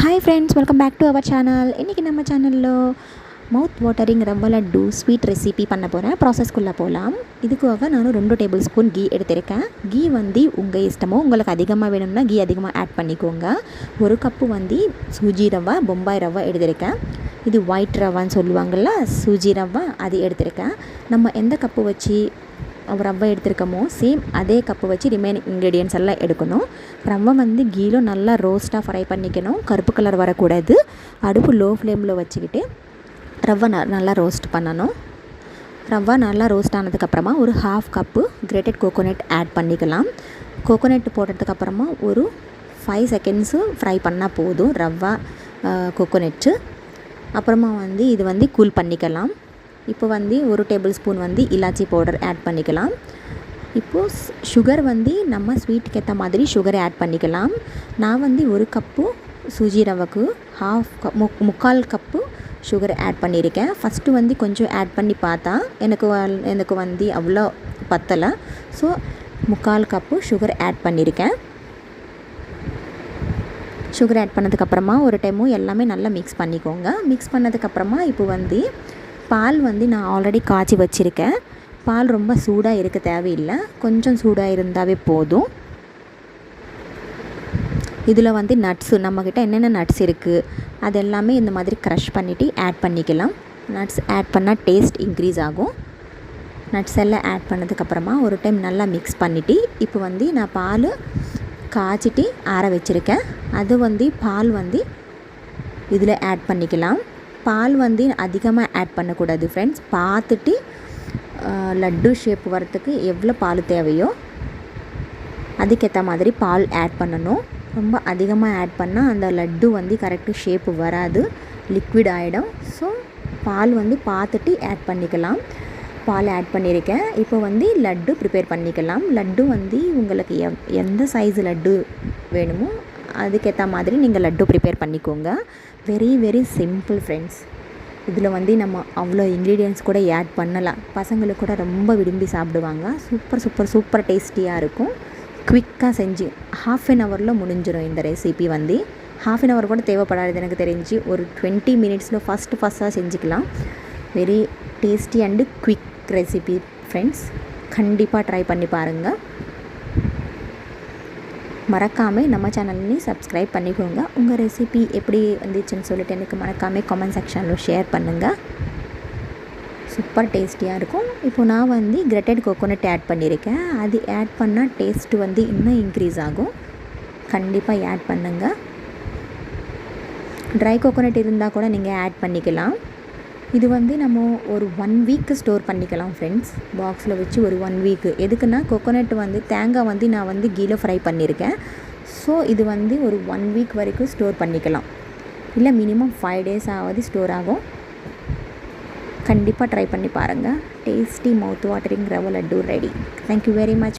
Hi friends, welcome back to our channel. இன்றைக்கி நம்ம சேனலில் mouth watering rava laddu sweet recipe பண்ண போகிறேன். ப்ராசஸ்க்குள்ளே போகலாம். இதுக்காக நான் 2 டேபிள் ஸ்பூன் கீ எடுத்திருக்கேன். கீ வந்து உங்கள் இஷ்டமோ, உங்களுக்கு அதிகமாக வேணும்னா கீ அதிகமாக ஆட் பண்ணிக்கோங்க. 1 கப்பு வந்து சூஜி ரவா, பொம்பாய் ரவா எடுத்திருக்கேன். இது ஒயிட் ரவான்னு சொல்லுவாங்கள்ல, சூஜி ரவா, அது எடுத்திருக்கேன். நம்ம எந்த கப்பு வச்சு ரவை எடுத்துருக்கோமோ சேம் அதே கப்பு வச்சு ரிமைனிங் இன்க்ரீடியன்ட்ஸ் எல்லாம் எடுக்கணும். ரவை வந்து கீழே நல்லா ரோஸ்ட்டாக ஃப்ரை பண்ணிக்கணும். கருப்பு கலர் வரக்கூடாது. அடுப்பு லோ ஃப்ளேமில் வச்சுக்கிட்டு ரவை நல்லா ரோஸ்ட் பண்ணணும். ரவை நல்லா ரோஸ்ட் ஆனதுக்கப்புறமா ஒரு 1/2 கப்பு கிரேட்டட் கோகோனட் ஆட் பண்ணிக்கலாம். கோகோனட் போட்டதுக்கப்புறமா ஒரு 5 செகண்ட்ஸு ஃப்ரை பண்ணால் போதும் ரவை கோகோனட்டு. அப்புறமா வந்து இது வந்து கூல் பண்ணிக்கலாம். இப்போ வந்து 1 டேபிள் ஸ்பூன் வந்து இலாச்சி பவுடர் ஆட் பண்ணிக்கலாம். இப்போது சுகர் வந்து நம்ம ஸ்வீட்டுக்கு ஏற்ற மாதிரி சுகரை ஆட் பண்ணிக்கலாம். நான் வந்து 1 கப்பு சூஜி ரவைக்கு 3/4 கப்பு சுகர் ஆட் பண்ணியிருக்கேன். ஃபஸ்ட்டு வந்து கொஞ்சம் ஆட் பண்ணி பார்த்தா எனக்கு வந்து அவ்வளோ பத்தலை. ஸோ 3/4 கப்பு சுகர் ஆட் பண்ணியிருக்கேன். சுகர் ஆட் பண்ணதுக்கப்புறமா ஒரு டைமும் எல்லாமே நல்லா மிக்ஸ் பண்ணிக்கோங்க. மிக்ஸ் பண்ணதுக்கப்புறமா இப்போ வந்து பால் வந்து நான் ஆல்ரெடி காய்ச்சி வச்சுருக்கேன். பால் ரொம்ப சூடாக இருக்க தேவையில்லை, கொஞ்சம் சூடாக இருந்தாவே போதும். இதில் வந்து நட்ஸு, நம்மக்கிட்ட என்னென்ன நட்ஸ் இருக்குது அது எல்லாமே இந்த மாதிரி க்ரஷ் பண்ணிவிட்டு ஆட் பண்ணிக்கலாம். நட்ஸ் ஆட் பண்ணால் டேஸ்ட் இன்க்ரீஸ் ஆகும். நட்ஸ் எல்லாம் ஆட் பண்ணதுக்கப்புறமா ஒரு டைம் நல்லா மிக்ஸ் பண்ணிவிட்டு இப்போ வந்து நான் பால் காய்ச்சிட்டு ஆற வச்சுருக்கேன். அது வந்து பால் வந்து இதில் ஆட் பண்ணிக்கலாம். பால் வந்து அதிகமாக ஆட் பண்ணக்கூடாது ஃப்ரெண்ட்ஸ். பார்த்துட்டு லட்டு ஷேப் வரத்துக்கு எவ்வளோ பால் தேவையோ அதுக்கேற்ற மாதிரி பால் ஆட் பண்ணணும். ரொம்ப அதிகமாக ஆட் பண்ணால் அந்த லட்டு வந்து கரெக்டு ஷேப்பு வராது, லிக்விட் ஆகிடும். ஸோ பால் வந்து பார்த்துட்டு ஆட் பண்ணிக்கலாம். பால் ஆட் பண்ணியிருக்கேன். இப்போ வந்து லட்டு ப்ரிப்பேர் பண்ணிக்கலாம். லட்டு வந்து உங்களுக்கு எந்த சைஸ் லட்டு வேணுமோ அதுக்கேற்ற மாதிரி நீங்கள் லட்டு ப்ரிப்பேர் பண்ணிக்கோங்க. Very simple friends. இதில் வந்து நம்ம அவ்வளோ இன்க்ரீடியன்ட்ஸ் கூட ஆட் பண்ணலாம். பசங்களுக்கு கூட ரொம்ப விரும்பி சாப்பிடுவாங்க. சூப்பர் டேஸ்டியாக இருக்கும். குவிக்காக செஞ்சு 1/2 ஹவரில் முடிஞ்சிடும். இந்த ரெசிபி வந்து 1/2 ஹவர் கூட தேவைப்படாது எனக்கு தெரிஞ்சு. ஒரு 20 மினிட்ஸில் ஃபஸ்ட்டாக செஞ்சுக்கலாம். Very tasty and quick recipe friends. கண்டிப்பாக ட்ரை பண்ணி பாருங்கள். மறக்காமல் நம்ம சேனல்லையும் சப்ஸ்கிரைப் பண்ணிக்கோங்க. உங்கள் ரெசிபி எப்படி வந்துச்சுன்னு சொல்லிட்டு எனக்கு மறக்காமல் கமெண்ட் செக்ஷனில் ஷேர் பண்ணுங்கள். சூப்பர் டேஸ்டியாக இருக்கும். இப்போ நான் வந்து கிரேட்டட் கோகோனட் ஆட் பண்ணியிருக்கேன். அது ஆட் பண்ணால் டேஸ்ட்டு வந்து இன்னும் இன்க்ரீஸ் ஆகும். கண்டிப்பாக ஆட் பண்ணுங்கள். ட்ரை கோகோனட் இருந்தால் கூட நீங்கள் ஆட் பண்ணிக்கலாம். இது வந்து நம்ம ஒரு 1 வீக்கு ஸ்டோர் பண்ணிக்கலாம் ஃப்ரெண்ட்ஸ். பாக்ஸில் வச்சு ஒரு 1 வீக்கு. எதுக்குன்னா கோகோனட் வந்து தேங்காய் வந்து நான் வந்து கீழே ஃப்ரை பண்ணியிருக்கேன். ஸோ இது வந்து ஒரு 1 வீக் வரைக்கும் ஸ்டோர் பண்ணிக்கலாம். இல்லை மினிமம் 5 டேஸ் ஆகுது ஸ்டோர் ஆகும். கண்டிப்பாக ட்ரை பண்ணி பாருங்கள். டேஸ்டி மவுத் watering rava laddu ready. Thank you very much.